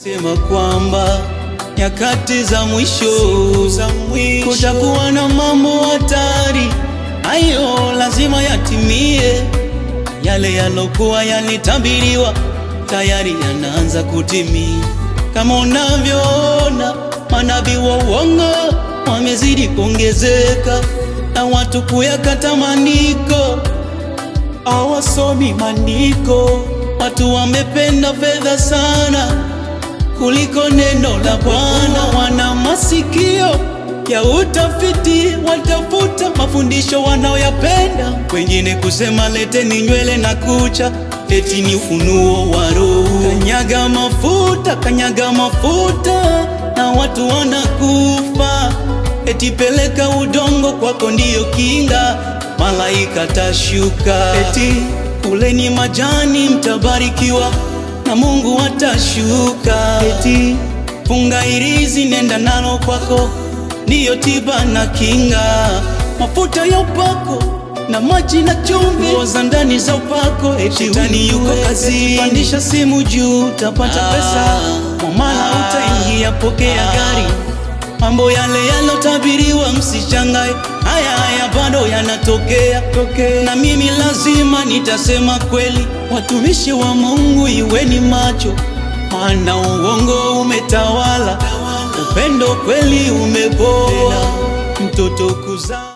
Sema kwamba nyakati za mwisho kutakuwa na mambo hatari, hayo lazima yatimie. Yale yalokuwa yalitabiriwa tayari yanaanza kutimia. Kama unavyoona, manabii wa uongo wamezidi kuongezeka, na watu kuyakata maandiko, hawasomi maandiko. Watu wamependa fedha sana kuliko neno la Bwana. Wana masikio ya utafiti, watafuta mafundisho wanaoyapenda. Wengine kusema leteni nywele na kucha, eti ni ufunuo wa Roho. Kanyaga mafuta, kanyaga mafuta, na watu wanakufa. Eti peleka udongo kwako ndiyo kinga, malaika tashuka. Eti kuleni majani mtabarikiwa, na Mungu atashuka. Eti funga hirizi nenda nalo kwako, ndiyo tiba na kinga. Mafuta ya upako na maji na chumvi, nguo za ndani za upako. Eti utani yuko kazi, pandisha simu juu utapata pesa. Mwamala utaingia, pokea gari. Mambo yale yalotabiriwa msishangae, haya bado yanatokea. Na mimi lazima nitasema kweli. Watumishi wa Mungu iweni macho, maana uongo umetawala, upendo kweli umepoa. Mtoto kuzaa